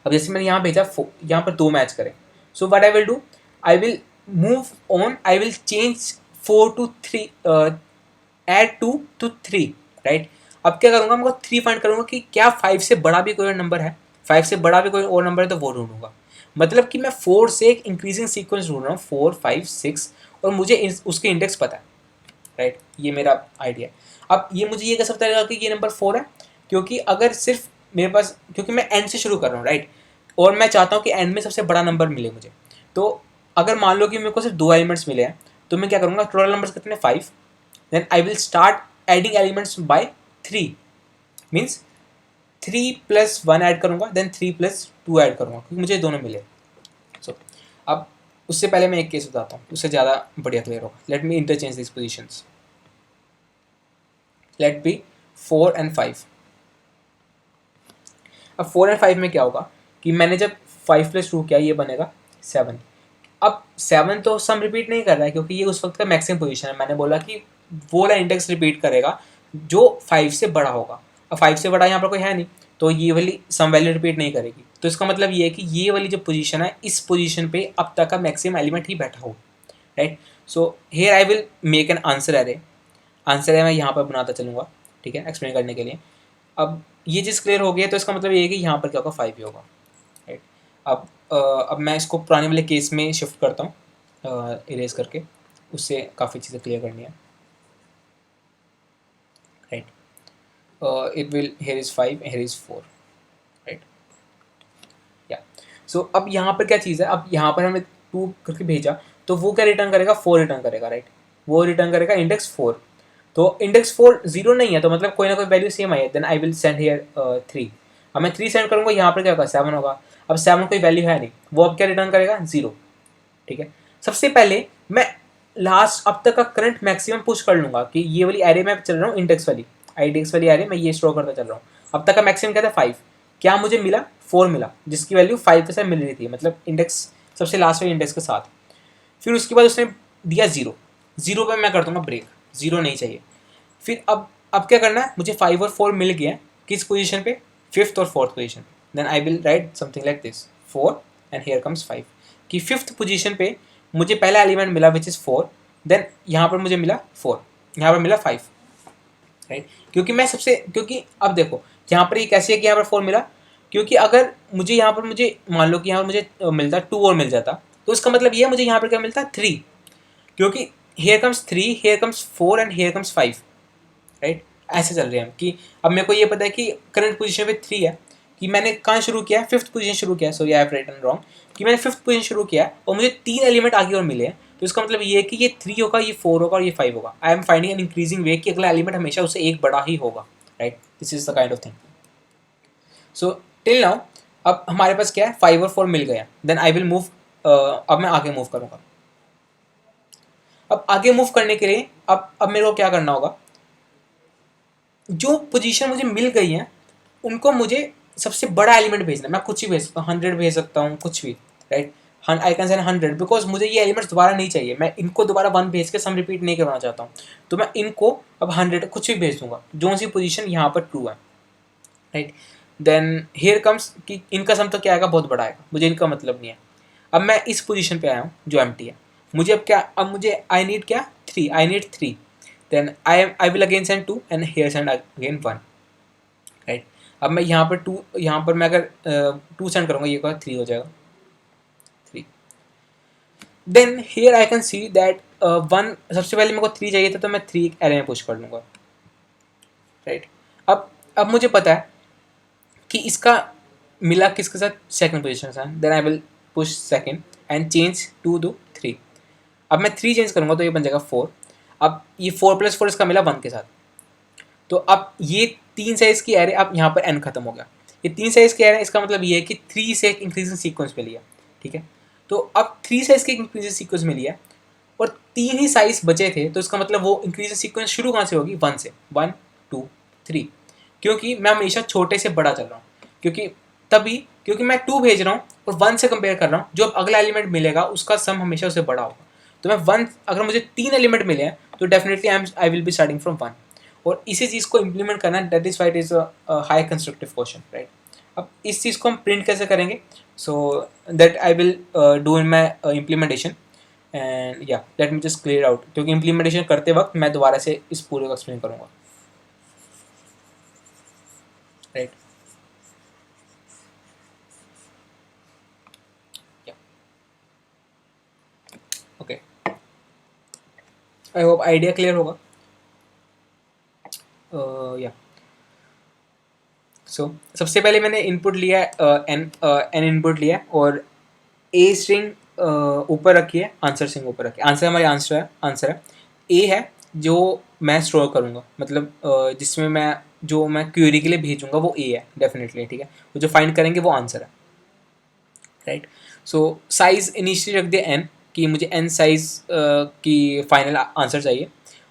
S1: अब जैसे मैंने यहाँ भेजा, यहाँ पर 2 मैच करें, so what I will do, I will move on, I will change 4 to 3, add 2 to 3, right. अब क्या करूँगा, मैं 3 फाइंड करूँगा कि क्या 5 से बड़ा भी कोई और नंबर है, 5 से बड़ा भी कोई और नंबर है तो वो ढूंढूंगा। मतलब कि मैं 4 से एक इंक्रीजिंग सीक्वेंस ढूंढ रहा हूँ, 4, 5, 6, और मुझे उसके इंडेक्स पता है, राइट। ये मेरा आइडिया है। अब ये मुझे ये कैसे पता चलेगा कि ये नंबर 4 है, क्योंकि अगर सिर्फ मेरे पास, क्योंकि मैं एंड से शुरू कर रहा हूँ, राइट, और मैं चाहता हूँ कि एंड में सबसे बड़ा नंबर मिले मुझे। तो अगर मान लो कि मेरे को सिर्फ 2 एलिमेंट्स मिले हैं, तो मैं क्या करूँगा, टोटल नंबर्स कितने 5, then I will start adding elements by 3, means 3 + 1 add करूँगा, देन 3 + 2 ऐड करूँगा, क्योंकि मुझे दोनों मिले। सो अब उससे पहले मैं एक केस बताता हूँ, उससे ज़्यादा बढ़िया क्लियर होगा। Let me interchange this positions, let be 4 and 5। अब 4 and 5 में क्या होगा कि मैंने जब 5 + 2 किया, ये बनेगा 7। अब 7 तो सम रिपीट नहीं कर रहा है, क्योंकि ये उस वक्त का मैक्सिमम पोजीशन है। मैंने बोला कि वो वाला इंडेक्स रिपीट करेगा जो 5 से बड़ा होगा। अब 5 से बड़ा यहाँ पर कोई है नहीं, तो ये वाली सम वैल्यू रिपीट नहीं करेगी। तो इसका मतलब ये है कि ये वाली जो पोजीशन है, इस पोजीशन पे अब तक का मैक्सिमम एलिमेंट ही बैठा हो, right. So here I will make an answer array. Answer है मैं यहाँ पर बनाता चलूँगा, ठीक है, एक्सप्लेन करने के लिए। अब ये चीज़ क्लियर हो गई है, तो इसका मतलब ये है कि यहाँ पर क्या होगा, 5 ही होगा, राइट। अब मैं इसको पुराने वाले केस में शिफ्ट करता हूँ, इरेज करके, उससे काफ़ी चीज़ें क्लियर करनी है, right. It will, here is 5, here is 4, right, या। सो अब यहाँ पर क्या चीज़ है, अब यहाँ पर हमने 2 करके भेजा, तो वो क्या रिटर्न करेगा, 4 रिटर्न करेगा, राइट। वो रिटर्न करेगा इंडेक्स 4। तो इंडेक्स 4 0 नहीं है, तो मतलब कोई ना कोई वैल्यू सेम आई है, then I will send here 3। अब मैं 3 सेंड करूँगा, यहाँ पर क्या होगा, 7 होगा। अब 7 कोई वैल्यू है नहीं, वो अब क्या रिटर्न करेगा, 0, ठीक है। सबसे पहले मैं लास्ट अब तक का करंट मैक्सिमम पुश कर लूँगा कि ये वाली एरे में चल रहा हूँ, इंडेक्स वाली इंडेक्स वाली एरे मैं ये स्टोर करता चल रहा हूँ। अब तक का मैक्सिमम क्या था, 5। क्या मुझे मिला, 4 मिला, जिसकी वैल्यू 5 के साथ मिल रही थी, मतलब इंडेक्स सबसे लास्ट वाले इंडेक्स के साथ। फिर उसके बाद उसने दिया 0 पर मैं कर दूँगा ब्रेक, 0 नहीं चाहिए। फिर अब क्या करना है, मुझे 5 और 4 मिल गया, किस पोजीशन पे, 5th और 4th पोजीशन पे। Then I will write something like this, 4 and here comes 5, कि 5th पोजीशन पे मुझे पहला एलिमेंट मिला विच इज़ 4, देन यहाँ पर मुझे मिला 4, यहाँ पर मिला 5, राइट। क्योंकि अब देखो यहाँ पर ये कैसे है कि यहाँ पर 4 मिला, क्योंकि अगर मुझे यहाँ पर मान लो कि यहाँ पर मुझे मिलता 2 और मिल जाता, तो इसका मतलब ये मुझे यहाँ पर क्या मिलता 3, क्योंकि here comes 3, here comes 4 and here comes 5, right. ऐसे चल रहे हैं हम कि अब मेरे को ये पता है कि करंट पोजीशन पे 3 है, कि मैंने कहाँ शुरू किया है, 5th पोजीशन शुरू किया है, sorry I have written wrong, कि मैंने 5th पोजीशन शुरू किया है और मुझे 3 एलिमेंट आगे और मिले हैं। तो इसका मतलब ये है कि ये 3 होगा, ये 4 होगा और ये 5 होगा। I am finding an increasing way कि अगला एलिमेंट हमेशा उससे एक बड़ा ही होगा, right. This is the kind of thing. So till now अब हमारे पास क्या है, 5 और 4 मिल गया, देन आई विल मूव, अब मैं आगे मूव करूँगा। अब आगे मूव करने के लिए अब मेरे को क्या करना होगा, जो पोजीशन मुझे मिल गई है उनको मुझे सबसे बड़ा एलिमेंट भेजना है। मैं कुछ ही भेज सकता हूँ, 100 भेज सकता हूँ, कुछ भी, right. I can say 100 because मुझे ये एलिमेंट्स दोबारा नहीं चाहिए, मैं इनको दोबारा 1 भेज के सम रिपीट नहीं करवाना चाहता हूँ। तो मैं इनको अब 100 कुछ भी भेज दूंगा जो सी पोजीशन यहाँ पर ट्रू है, राइट। देन हियर कम्स कि इनका सम तो क्या आएगा, बहुत बड़ा आएगा, मुझे इनका मतलब नहीं है। अब मैं इस पोजीशन पे आया हूँ जो एम्प्टी है, मुझे अब क्या, अब मुझे आई नीड क्या, 3, I need 3। Then I will again send 2 and here send again 1, right. अब मैं यहाँ पर 2, यहाँ पर मैं अगर 2 सेंड करूँगा, ये 3 हो जाएगा, 3। Then here I can see that 1, सबसे पहले मेरे को 3 चाहिए था तो मैं 3 एरे में पुश कर लूँगा, राइट। अब मुझे पता है कि इसका मिला किसके साथ, सेकंड पोजीशन के साथ। Then I will push second and change 2 to 3। अब मैं 3 चेंज करूँगा तो ये बन जाएगा 4। अब ये 4 + 4 इसका मिला 1 के साथ। तो अब ये 3 साइज की एरे, अब यहाँ पर n खत्म हो गया, ये 3 साइज की एरे, इसका मतलब ये है कि 3 से एक इंक्रीजिंग सीक्वेंस मिली है, ठीक है। तो अब 3 साइज की इंक्रीजिंग सीक्वेंस मिली है और 3 ही साइज बचे थे, तो इसका मतलब वो इंक्रीजिंग सीक्वेंस शुरू कहाँ से होगी, 1 से, 1 2 3, क्योंकि मैं हमेशा छोटे से बड़ा चल रहा हूँ, क्योंकि मैं 2 भेज रहा हूँ और 1 से कंपेयर कर रहा हूँ, जो अब अगला एलिमेंट मिलेगा उसका सम हमेशा उससे बड़ा होगा। तो मैं 1, अगर मुझे 3 एलिमेंट मिले हैं तो definitely I will be starting from 1, और इसी चीज़ को इम्प्लीमेंट करना, that is why it is high constructive question, right. अब इस चीज़ को हम प्रिंट कैसे करेंगे, so that I will do in my implementation, and yeah let me just clear out, क्योंकि इम्प्लीमेंटेशन करते वक्त मैं दोबारा से इस पूरे को एक्सप्लेन करूँगा, right. Okay, I hope idea clear होगा। या सो सबसे पहले मैंने इनपुट लिया है, एन इनपुट लिया है, और ए स्ट्रिंग ऊपर रखी है, आंसर स्ट्रिंग ऊपर रखी है। आंसर हमारी आंसर है, ए है जो मैं स्टोर करूँगा, मतलब जिसमें जो मैं क्वेरी के लिए भेजूँगा वो ए है डेफिनेटली, ठीक है। वो जो फाइंड करेंगे वो आंसर है, राइट। सो साइज इनिशियली रख दिया एन, कि मुझे एन साइज की फाइनल आंसर चाहिए,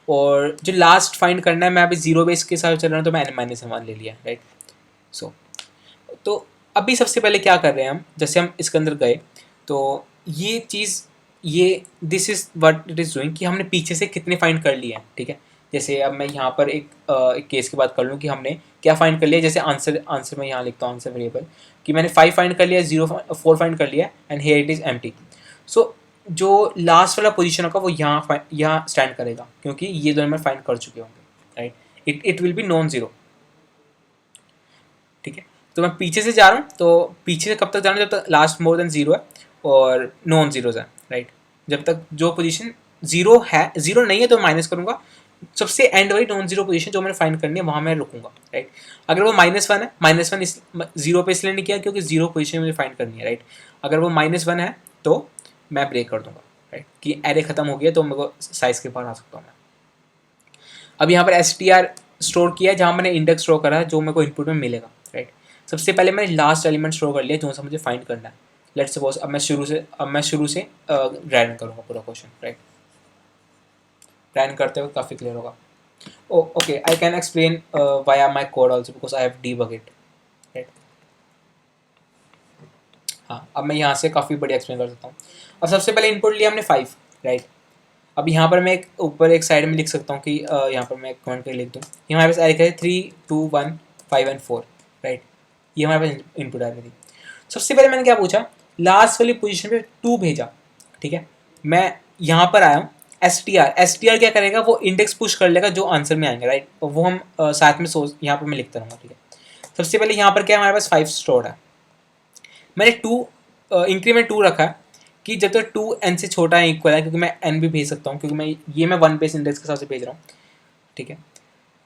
S1: और जो लास्ट फाइंड करना है, मैं अभी 0 बेस के साथ चल रहा हूँ तो मैं n-1 ले लिया, राइट। सो तो अभी सबसे पहले क्या कर रहे हैं हम, जैसे हम इसके अंदर गए तो ये चीज़, ये this is what it is doing, कि हमने पीछे से कितने फाइंड कर लिए हैं, ठीक है। जैसे अब मैं यहाँ पर एक केस की बात कर लूँ कि हमने क्या फाइंड कर लिया, जैसे आंसर में यहाँ लिखता हूँ, आंसर वेरिएबल, कि मैंने 5 फाइंड कर लिया, 4 फाइंड कर लिया, and here it is empty. So जो लास्ट वाला पोजीशन होगा वो यहाँ स्टैंड करेगा, क्योंकि ये दोनों मैं फाइंड कर चुके होंगे, right. It will be non zero, ठीक है। तो मैं पीछे से जा रहा हूँ, तो पीछे से कब तक जाना है, जब तक लास्ट मोर देन 0 है और नॉन जीरोज है, राइट। जब तक जो पोजीशन 0 है, 0 नहीं है तो माइनस करूँगा, सबसे एंड वाली नॉन जीरो पोजीशन जो मैंने फाइंड करनी है वहाँ मैं रुकूंगा, राइट। अगर वो -1 है, -1 इस 0 पे इसलिए नहीं किया क्योंकि 0 पोजीशन मुझे फाइंड करनी है, राइट। अगर वो -1 है तो मैं ब्रेक कर दूंगा, राइट, कि एरे खत्म हो गया तो मेरे को साइज के पार आ सकता हूँ मैं। अब यहाँ पर str स्टोर किया है, जहाँ मैंने इंडेक्स स्टोर करा है जो मेरे को इनपुट में मिलेगा, राइट। सबसे पहले मैंने लास्ट एलिमेंट स्टोर कर लिया जो सा मुझे फाइंड करना है। लेट्स सपोज अब मैं शुरू से रन करूँगा पूरा क्वेश्चन, राइट। रन करते हुए काफ़ी क्लियर होगा। Okay, I can explain via my code also because I have debug it, right. हाँ, अब मैं यहाँ से काफ़ी बढ़िया एक्सप्लेन कर सकता हूँ। अब सबसे पहले इनपुट लिया हमने 5, राइट। अब यहाँ पर मैं ऊपर एक साइड में लिख सकता हूँ कि यहाँ पर मैं कमेंट कर लिख दूँ, ये हमारे पास आ रही है 3 2 1 5 एंड 4, राइट। ये हमारे पास इनपुट आ रही थी। सबसे पहले मैंने क्या पूछा, लास्ट वाली पोजीशन पे 2 भेजा, ठीक है। मैं यहाँ पर आया हूँ, एस टी आर क्या करेगा, वो इंडेक्स पुश कर लेगा जो आंसर में आएंगे, राइट। वो हम साथ में सोच, यहाँ पर मैं लिखता रहूँगा, ठीक है। सबसे पहले यहाँ पर क्या हमारे पास 5 स्टोर है, मैंने 2 इंक्रीमेंट 2 रखा है कि जब तक 2 n से छोटा है इक्वल है, क्योंकि मैं n भी भेज सकता हूँ, क्योंकि मैं 1 बेस इंडेक्स के हिसाब से भेज रहा हूँ, ठीक है।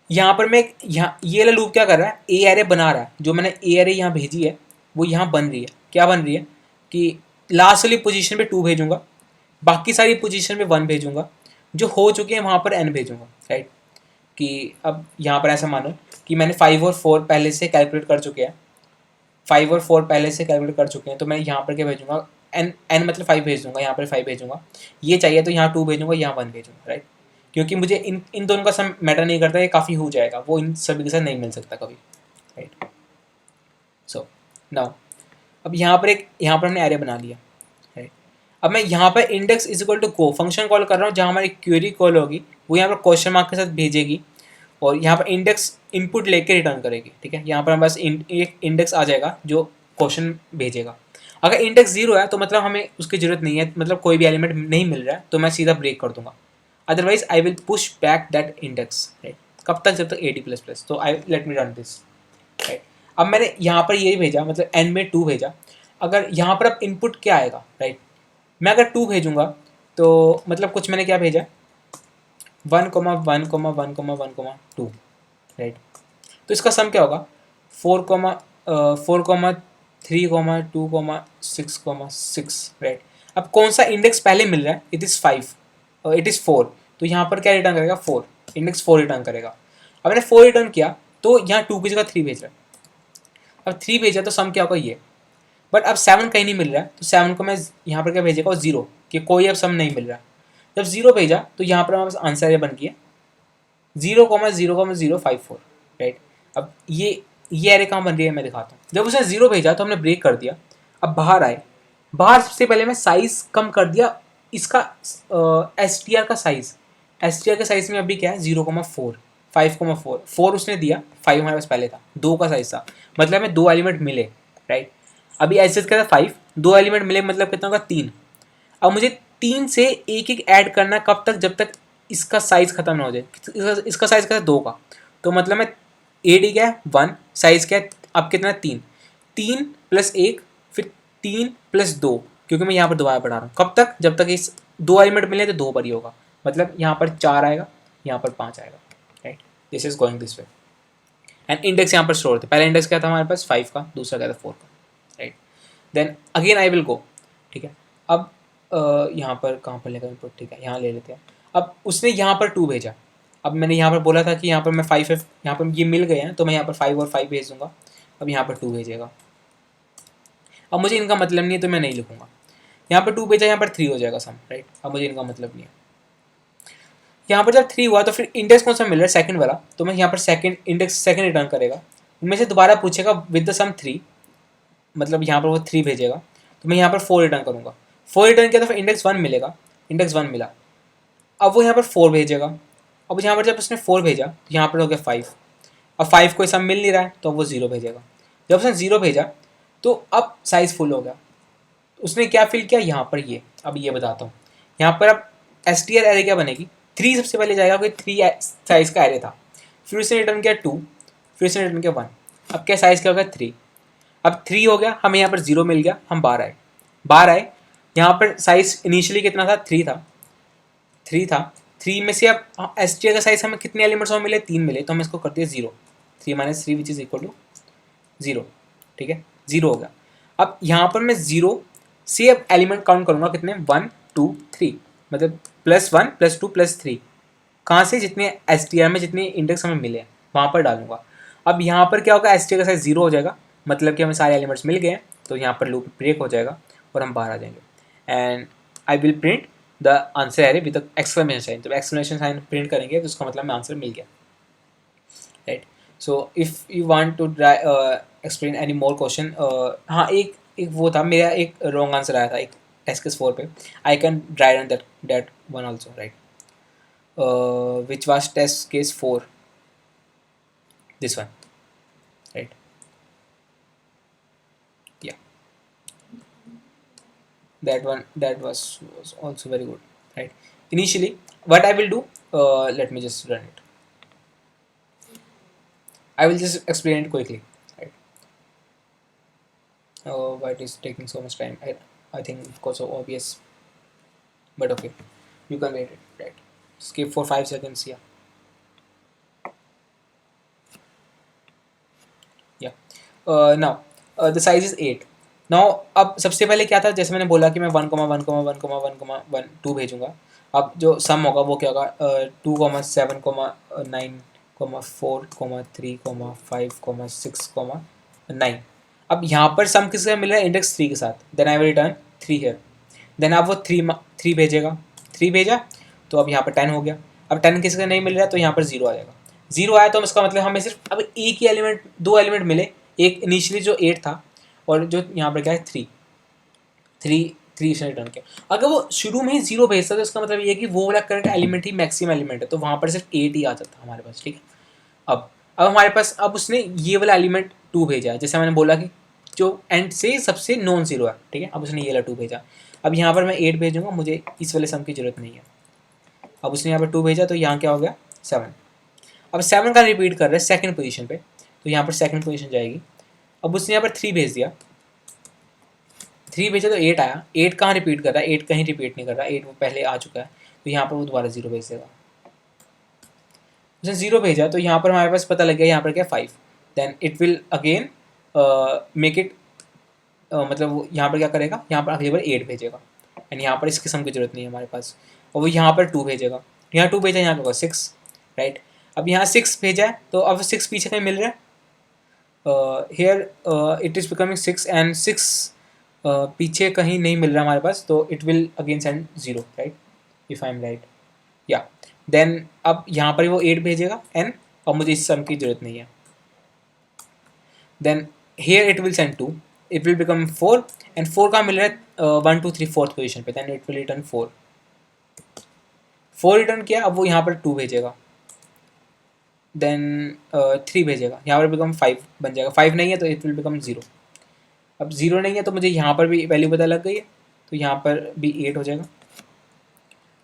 S1: यहाँ पर मैं यहाँ ये वाला लूप क्या कर रहा है, ए एरे बना रहा है, जो मैंने ए एरे यहाँ भेजी है वो यहाँ बन रही है। क्या बन रही है कि लास्ट वाली पोजीशन पे 2 भेजूंगा, बाकी सारी पोजीशन पे 1 भेजूंगा, जो हो चुके हैं वहाँ पर n भेजूंगा, राइट। कि अब यहाँ पर ऐसा मानो कि मैंने 5 और 4 पहले से कैलकुलेट कर चुके हैं, 5 और 4 पहले से कैलकुलेट कर चुके हैं, तो मैं यहाँ पर क्या भेजूंगा, n मतलब 5 भेज दूंगा, यहाँ पर 5 भेजूंगा। ये चाहिए तो यहाँ 2 भेजूंगा, यहाँ 1 भेजूंगा, राइट। क्योंकि मुझे इन दोनों का सम मैटर नहीं करता, ये काफ़ी हो जाएगा, वो इन सभी के साथ नहीं मिल सकता कभी, राइट। सो नाउ अब यहाँ पर हमने एरे बना लिया, राइट। अब मैं यहाँ पर index is equal to go function call कर रहा हूँ, जहाँ हमारी क्वेरी कॉल होगी वो यहाँ पर क्वेश्चन मार्क के साथ भेजेगी, और यहाँ पर इंडेक्स इनपुट लेके रिटर्न करेगी, ठीक है। यहाँ पर हमारे पास एक इंडेक्स आ जाएगा जो क्वेश्चन भेजेगा। अगर इंडेक्स 0 है तो मतलब हमें उसकी ज़रूरत नहीं है, मतलब कोई भी एलिमेंट नहीं मिल रहा है, तो मैं सीधा ब्रेक कर दूंगा। Otherwise I will push back that index, right. कब तक, जब तक 80++। तो I let me run this, right. अब मैंने यहाँ पर ये भेजा, मतलब n में 2 भेजा। अगर यहाँ पर अब इनपुट क्या आएगा, राइट। मैं अगर 2 भेजूंगा तो मतलब कुछ मैंने क्या भेजा, 1,1,1,1,2, राइट। तो इसका सम क्या होगा, 4,3,2,6,6, राइट। अब कौन सा इंडेक्स पहले मिल रहा है, इट इज़ 5, इट इज़ 4, तो यहाँ पर क्या रिटर्न करेगा, 4, इंडेक्स 4 रिटर्न करेगा। अब मैंने 4 रिटर्न किया तो यहाँ 2 की जगह 3 भेज रहा है। अब 3 भेजा तो सम क्या होगा ये, बट अब 7 कहीं नहीं मिल रहा है, तो 7 को मैं यहाँ पर क्या भेजेगा, 0, कि कोई अब सम नहीं मिल रहा है। जब 0 भेजा तो यहाँ पर हमारे पास आंसर ये बन गया 0,0,054, राइट। अब ये एरे कहाँ बन रही है मैं दिखाता हूँ। जब उसने 0 भेजा तो हमने ब्रेक कर दिया। अब बाहर आए, बाहर सबसे पहले मैं साइज कम कर दिया इसका, एस टी आर का साइज। एस टी आर के साइज में अभी क्या है, 0,4, 5,4, 4 उसने दिया, 5 हमारे पास पहले था, 2 का साइज था, मतलब हमें 2 एलिमेंट मिले, राइट। अभी एस क्या था, 5, 2 एलिमेंट मिले, मतलब कितना होगा, 3। अब मुझे 3 से एक एक ऐड करना, कब तक, जब तक इसका साइज खत्म ना हो जाए। इसका साइज क्या है, 2 का, तो मतलब मैं ए डी क्या है 1, साइज क्या है अब कितना है, 3, 3 + 1, फिर 3 + 2, क्योंकि मैं यहाँ पर दोबारा बढ़ा रहा हूँ। कब तक, जब तक इस 2 एलिमेंट मिले तो 2 पर ही होगा, मतलब यहाँ पर 4 आएगा, यहाँ पर 5 आएगा, right. This is going this way. And index यहाँ पर स्टोर थे, पहला इंडेक्स क्या था हमारे पास, 5 का, दूसरा क्या था 4 का, right. Then again I will go, ठीक है। अब यहाँ पर कहाँ पर लेगा इनपुट, ठीक है, यहाँ ले लेते हैं। अब उसने यहाँ पर 2 भेजा। अब मैंने यहाँ पर बोला था कि यहाँ पर मैं 5 यहाँ पर ये मिल गए हैं, तो मैं यहाँ पर 5 और 5 भेज दूंगा। अब यहाँ पर 2 भेजेगा। अब मुझे इनका मतलब नहीं है तो मैं नहीं लिखूंगा। यहाँ पर 2 भेजा, यहाँ पर 3 हो जाएगा सम, राइट। अब मुझे इनका मतलब नहीं है। यहाँ पर जब 3 हुआ तो फिर इंडेक्स कौन सा मिल रहा है, सेकंड वाला, तो मैं यहाँ पर सेकंड इंडेक्स सेकंड रिटर्न करेगा। मुझे दोबारा पूछेगा विद द सम 3, मतलब यहाँ पर वो 3 भेजेगा, तो मैं यहाँ पर 4 रिटर्न करूँगा। 4 रिटर्न किया तो फिर इंडेक्स 1 मिलेगा, इंडेक्स 1 मिला। अब वो यहाँ पर 4 भेजेगा। अब यहाँ पर जब उसने 4 भेजा तो यहाँ पर हो गया 5। अब 5 को सम मिल नहीं रहा है तो अब वो 0 भेजेगा। जब उसने 0 भेजा तो अब साइज़ फुल हो गया। उसने क्या फिल किया यहाँ पर, ये अब ये बताता हूँ। यहाँ पर अब एस टी आर एरे क्या बनेगी, 3 सबसे पहले जाएगा, कोई 3 साइज़ का एरे था, फिर उसने रिटर्न किया 2, फिर उसने रिटर्न किया 1। अब क्या साइज़ क्या हो गया, 3। अब 3 हो गया, हमें यहाँ पर 0 मिल गया, हम बाहर आए। यहाँ पर साइज़ इनिशियली कितना था, 3 था, 3 था। 3 में से अब एस टी आर का साइज़ हमें कितने एलिमेंट्स में मिले, 3 मिले, तो हम इसको करते हैं 0, 3 - 3 विच इज़ इक्वल टू 0, ठीक है, 0 हो गया। अब यहाँ पर मैं 0 से अब एलिमेंट काउंट करूँगा, कितने, 1 2 3, मतलब +1 +2 +3, कहाँ से, जितने एस टी आर में जितने इंडेक्स हमें मिले हैं वहाँ पर डालूंगा। अब यहाँ पर क्या होगा, एस टी आर का साइज 0 हो जाएगा, मतलब कि हमें सारे एलिमेंट्स मिल गए हैं, तो यहाँ पर लूप ब्रेक हो जाएगा और हम बाहर आ जाएंगे। And I will print the answer array with exclamation sign. जब एक्सक्लेमेशन साइन प्रिंट करेंगे तो उसका मतलब हमें आंसर मिल गया, right. So if you want to explain any more question, हाँ, एक वो था, मेरा एक रॉन्ग आंसर आया था एक टेस्ट केस 4 पे। I can dry run that one also, right. Which was test case 4, this one, right? Yeah, that was also very good, right? Initially what I will do, let me just run it. I will just explain it quickly, right? Why it is taking so much time, I think because of OBS, but okay, you can wait it, right? Skip for 5 seconds, yeah. Now the size is 8. Now अब सबसे पहले क्या था, जैसे मैंने बोला कि मैं 1,1,1,1,1,2 भेजूंगा। अब जो सम होगा वो क्या होगा, 2,7,9,4,3,5,6,9। अब यहाँ पर सम किसका मिल रहा है, इंडेक्स 3 के साथ, then I will return 3 here. Then अब वो 3 भेजेगा, 3 भेजा तो अब यहाँ पर 10 हो गया। अब 10 किसी का नहीं मिल रहा है तो यहाँ पर 0 आ जाएगा। 0 आया तो इसका मतलब हमें सिर्फ अब एक ही एलिमेंट, 2 एलिमेंट मिले, एक इनिशियली जो 8 था और जो यहाँ पर क्या है 3, 3 इसने रिटर्न किया। अगर वो शुरू में ही 0 भेजता तो इसका मतलब ये है कि वो वाला करंट एलिमेंट ही मैक्सिमम एलिमेंट है, तो वहाँ पर सिर्फ 8 ही आ जाता हमारे पास, ठीक है। अब हमारे पास अब उसने ये वाला एलिमेंट 2 भेजा है, जैसे मैंने बोला कि जो एंड से सबसे नॉन जीरो है, ठीक है। अब उसने ये वाला 2 भेजा, अब यहाँ पर मैं 8 भेजूंगा, मुझे इस वाले सम की जरूरत नहीं है। अब उसने यहाँ पर 2 भेजा तो यहाँ क्या हो गया 7। अब 7 का रिपीट कर रहा है सेकंड पोजीशन पे, तो यहाँ पर सेकंड पोजीशन जाएगी। अब उसने यहाँ पर 3 भेज दिया, 3 भेजा तो 8 आया। 8 कहाँ रिपीट कर रहा है, 8 कहीं रिपीट नहीं कर रहा, 8 वो पहले आ चुका है, तो यहाँ पर वो दोबारा 0 भेज देगा। उसने 0 भेजा तो यहाँ पर हमारे पास पता लग गया यहाँ पर क्या 5, then it will again make it, मतलब वो यहाँ पर क्या करेगा, यहाँ पर अगली बार 8 भेजेगा, एंड यहाँ पर इस किस्म की जरूरत नहीं है हमारे पास। और वो यहाँ पर 2 भेजेगा, यहाँ 2 भेजा, यहाँ होगा 6, राइट। अब यहाँ 6 भेजा है तो अब 6 पीछे कहीं मिल रहा है, here it is becoming 6 and 6 पीछे कहीं नहीं मिल रहा हमारे पास, तो it will again send 0, right, if I am right, या देन अब यहाँ पर वो 8 भेजेगा एन, और मुझे इस सम की जरूरत नहीं है। Then here it will send 2, it will become 4, and 4 का मिल रहा है 1 2 3 4th पोजीशन पे, then it will return 4। 4 return किया, अब वो यहाँ पर 2 भेजेगा, देन 3 भेजेगा, यहाँ पर बिकम 5 बन जाएगा। 5 नहीं है तो इट विल बिकम 0। अब 0 नहीं है तो मुझे यहाँ पर भी वैल्यू पता लग गई है, तो यहाँ पर भी 8 हो जाएगा,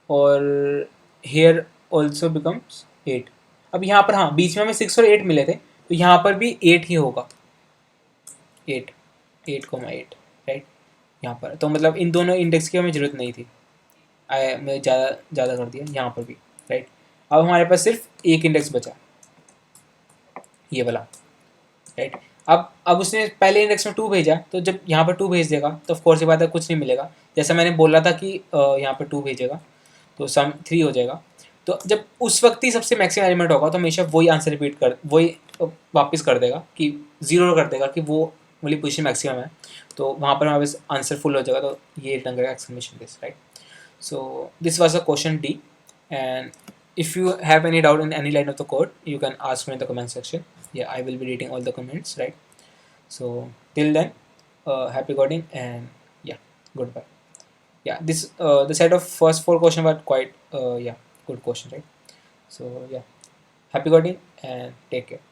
S1: और हेयर ऑल्सो बिकम्स 8। अब यहाँ पर हाँ बीच में हमें 6 और 8 मिले थे, तो यहाँ पर भी 8 ही होगा, 8, 8,8, राइट। यहाँ पर तो मतलब इन दोनों इंडेक्स की हमें ज़रूरत नहीं थी, मैं ज़्यादा कर दिया यहाँ पर भी, राइट। अब हमारे पास सिर्फ एक इंडेक्स बचा, ये वाला, राइट। अब उसने पहले इंडेक्स में 2 भेजा, तो जब यहाँ पर 2 भेज देगा तो ऑफकोर्स ये बात है कुछ नहीं मिलेगा। जैसा मैंने बोला था कि यहाँ पर 2 भेजेगा तो सम 3 हो जाएगा। तो जब उस वक्त ही सबसे मैक्सिमम एलिमेंट होगा तो हमेशा वही आंसर रिपीट कर, वही वापस कर देगा कि 0 कर देगा कि वो वाली पोजीशन मैक्सिमम है, तो वहाँ पर हमारे पास आंसर फुल हो जाएगा, तो ये रिटर्न करेगा exclamation this, right. So this was a question D, and if you have any doubt in any line of the code, you can ask me in the comment section. Yeah, I will be reading all the comments, right? So till then, happy coding, and yeah, goodbye. Yeah, this the set of first 4 questions were quite yeah, good question, right? So yeah, happy coding and take care.